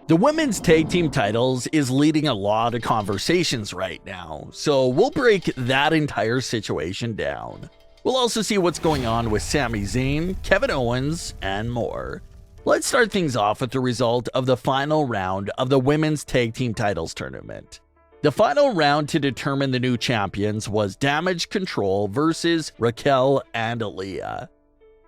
The women's tag team titles is leading a lot of conversations right now, so we'll break that entire situation down. We'll also see what's going on with Sami Zayn, Kevin Owens, and more. Let's start things off with the result of the final round of the women's tag team titles tournament. The final round to determine the new champions was Damage Control versus Raquel and Aliyah.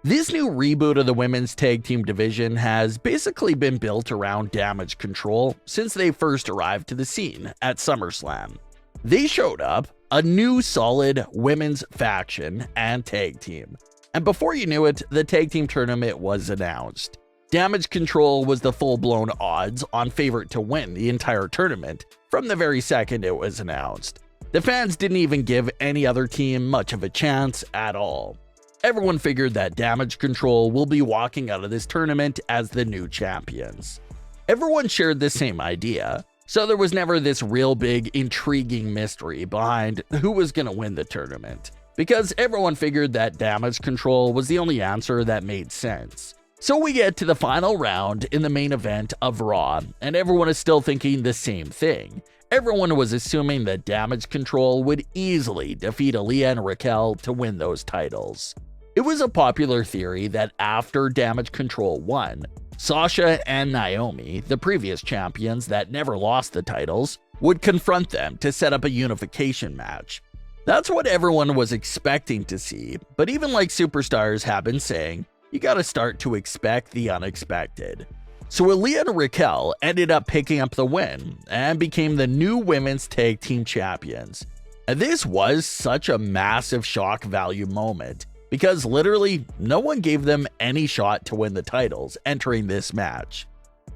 This new reboot of the women's tag team division has basically been built around Damage Control since they first arrived to the scene at SummerSlam. They showed up, a new solid women's faction and tag team. And before you knew it, the tag team tournament was announced. Damage Control was the full-blown odds-on favorite to win the entire tournament from the very second it was announced. The fans didn't even give any other team much of a chance at all. Everyone figured that Damage Control will be walking out of this tournament as the new champions. Everyone shared the same idea, so there was never this real big intriguing mystery behind who was going to win the tournament, because everyone figured that Damage Control was the only answer that made sense. So we get to the final round in the main event of Raw, and everyone is still thinking the same thing. Everyone was assuming that Damage Control would easily defeat Aliyah and Raquel to win those titles. It was a popular theory that after Damage Control won, Sasha and Naomi, the previous champions that never lost the titles, would confront them to set up a unification match. That's what everyone was expecting to see, but even like superstars have been saying, you gotta start to expect the unexpected. So Aliyah and Raquel ended up picking up the win and became the new women's tag team champions. And this was such a massive shock value moment, because literally no one gave them any shot to win the titles entering this match.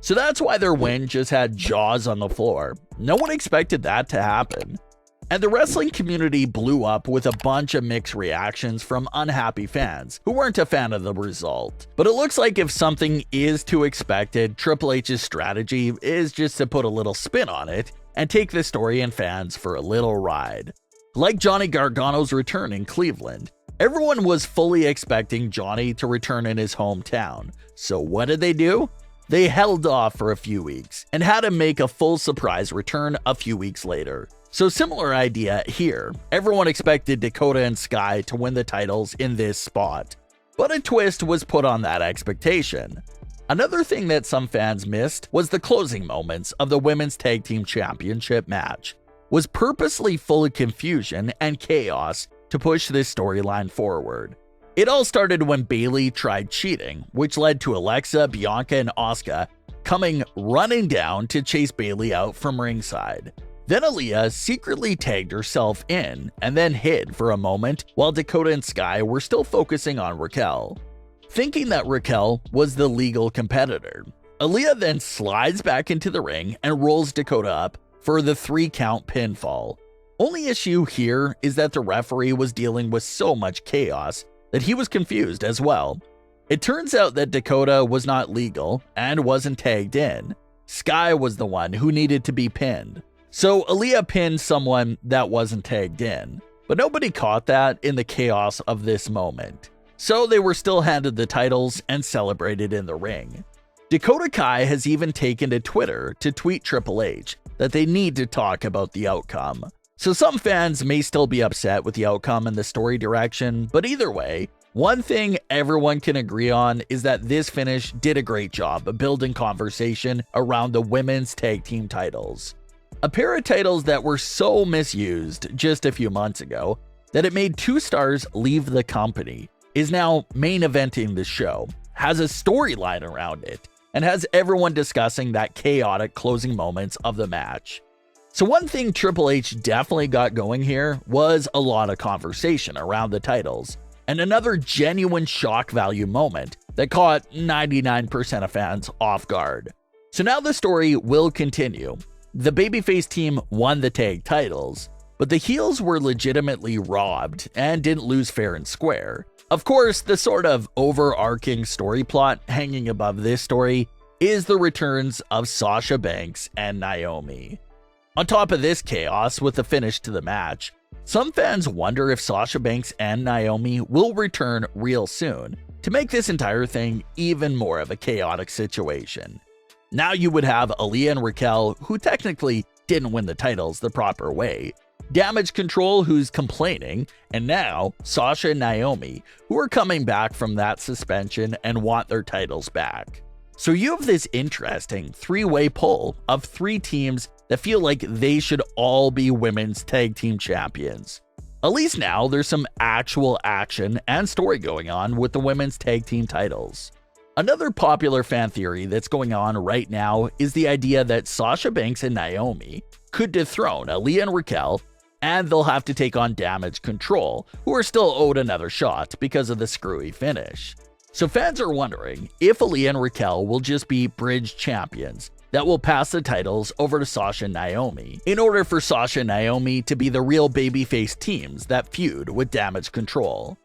So that's why their win just had jaws on the floor. No one expected that to happen. And the wrestling community blew up with a bunch of mixed reactions from unhappy fans who weren't a fan of the result. But it looks like if something is too expected, Triple H's strategy is just to put a little spin on it and take the story and fans for a little ride. Like Johnny Gargano's return in Cleveland, everyone was fully expecting Johnny to return in his hometown. So what did they do? They held off for a few weeks and had him make a full surprise return a few weeks later. So similar idea here. Everyone expected Dakota and Sky to win the titles in this spot, but a twist was put on that expectation. Another thing that some fans missed was the closing moments of the Women's Tag Team Championship match was purposely full of confusion and chaos to push this storyline forward. It all started when Bayley tried cheating, which led to Alexa, Bianca, and Asuka coming running down to chase Bayley out from ringside. Then Aliyah secretly tagged herself in and then hid for a moment while Dakota and Sky were still focusing on Raquel. Thinking that Raquel was the legal competitor, Aliyah then slides back into the ring and rolls Dakota up for the 3-count pinfall. Only issue here is that the referee was dealing with so much chaos that he was confused as well. It turns out that Dakota was not legal and wasn't tagged in. Sky was the one who needed to be pinned. So Aliyah pinned someone that wasn't tagged in, but nobody caught that in the chaos of this moment. So they were still handed the titles and celebrated in the ring. Dakota Kai has even taken to Twitter to tweet Triple H that they need to talk about the outcome. So some fans may still be upset with the outcome and the story direction, but either way, one thing everyone can agree on is that this finish did a great job of building conversation around the women's tag team titles. A pair of titles that were so misused just a few months ago that it made 2 stars leave the company, is now main eventing the show, has a storyline around it, and has everyone discussing that chaotic closing moments of the match. So one thing Triple H definitely got going here was a lot of conversation around the titles, and another genuine shock value moment that caught 99% of fans off guard. So now the story will continue. The babyface team won the tag titles, but the heels were legitimately robbed and didn't lose fair and square. Of course, the sort of overarching story plot hanging above this story is the returns of Sasha Banks and Naomi. On top of this chaos with the finish to the match, Some fans wonder if Sasha Banks and Naomi will return real soon to make this entire thing even more of a chaotic situation. Now you would have Aliyah and Raquel, who technically didn't win the titles the proper way, Damage Control, who's complaining, and now Sasha and Naomi, who are coming back from that suspension and want their titles back. So you have this interesting three-way pull of three teams that feel like they should all be women's tag team champions. At least now there's some actual action and story going on with the women's tag team titles. Another popular fan theory that's going on right now is the idea that Sasha Banks and Naomi could dethrone Aliyah and Raquel, and they'll have to take on Damage Control, who are still owed another shot because of the screwy finish. So fans are wondering if Aliyah and Raquel will just be bridge champions that will pass the titles over to Sasha and Naomi, in order for Sasha and Naomi to be the real babyface teams that feud with Damage Control.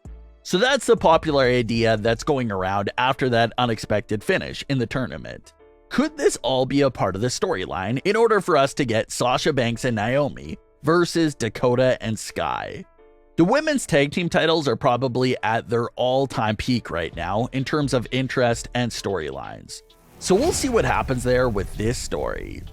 So that's the popular idea that's going around after that unexpected finish in the tournament. Could this all be a part of the storyline in order for us to get Sasha Banks and Naomi versus Dakota and Sky? The women's tag team titles are probably at their all-time peak right now in terms of interest and storylines. So we'll see what happens there with this story.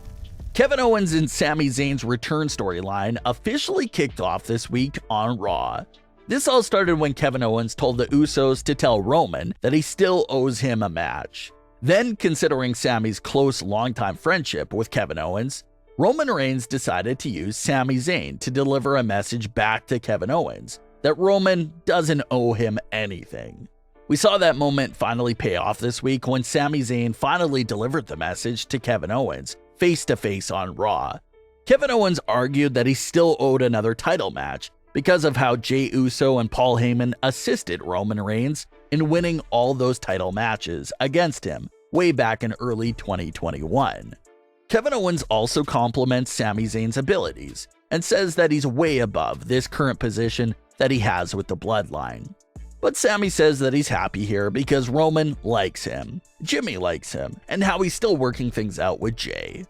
Kevin Owens and Sami Zayn's return storyline officially kicked off this week on Raw. This all started when Kevin Owens told the Usos to tell Roman that he still owes him a match. Then, considering Sami's close longtime friendship with Kevin Owens, Roman Reigns decided to use Sami Zayn to deliver a message back to Kevin Owens that Roman doesn't owe him anything. We saw that moment finally pay off this week when Sami Zayn finally delivered the message to Kevin Owens face-to-face on Raw. Kevin Owens argued that he still owed another title match because of how Jey Uso and Paul Heyman assisted Roman Reigns in winning all those title matches against him way back in early 2021. Kevin Owens also compliments Sami Zayn's abilities and says that he's way above this current position that he has with the Bloodline. But Sami says that he's happy here because Roman likes him, Jimmy likes him, and how he's still working things out with Jey.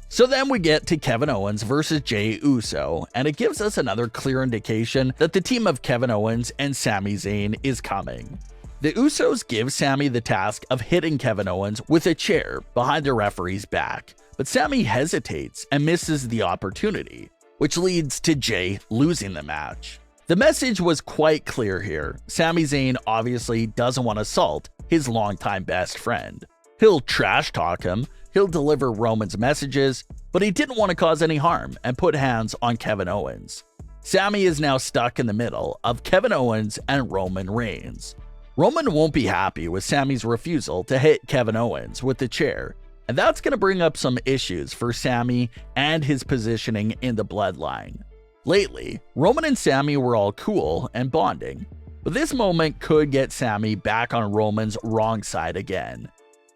So then we get to Kevin Owens versus Jey Uso, and it gives us another clear indication that the team of Kevin Owens and Sami Zayn is coming. The Usos give Sami the task of hitting Kevin Owens with a chair behind the referee's back, but Sami hesitates and misses the opportunity, which leads to Jey losing the match. The message was quite clear here. Sami Zayn obviously doesn't want to assault his longtime best friend. He'll trash talk him, he'll deliver Roman's messages, but he didn't want to cause any harm and put hands on Kevin Owens. Sami is now stuck in the middle of Kevin Owens and Roman Reigns. Roman won't be happy with Sami's refusal to hit Kevin Owens with the chair, and that's going to bring up some issues for Sami and his positioning in the Bloodline. Lately, Roman and Sami were all cool and bonding, but this moment could get Sami back on Roman's wrong side again.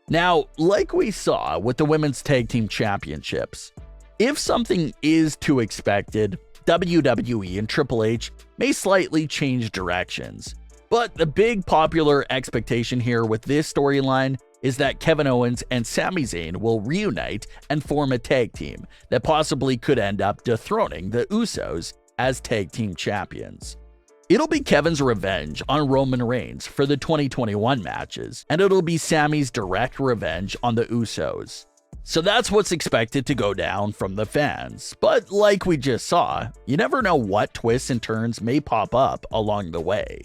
Now, like we saw with the Women's Tag Team Championships, if something is too expected, WWE and Triple H may slightly change directions. But the big popular expectation here with this storyline is that Kevin Owens and Sami Zayn will reunite and form a tag team that possibly could end up dethroning the Usos as tag team champions. It'll be Kevin's revenge on Roman Reigns for the 2021 matches, and it'll be Sami's direct revenge on the Usos. So that's what's expected to go down from the fans. But like we just saw, you never know what twists and turns may pop up along the way.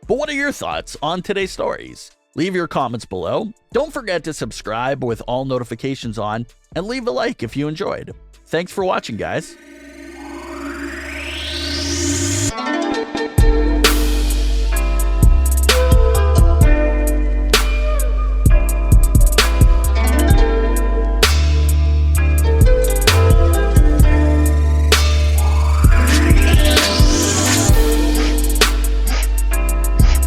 But what are your thoughts on today's stories? Leave your comments below. Don't forget to subscribe with all notifications on, and leave a like if you enjoyed. Thanks for watching, guys.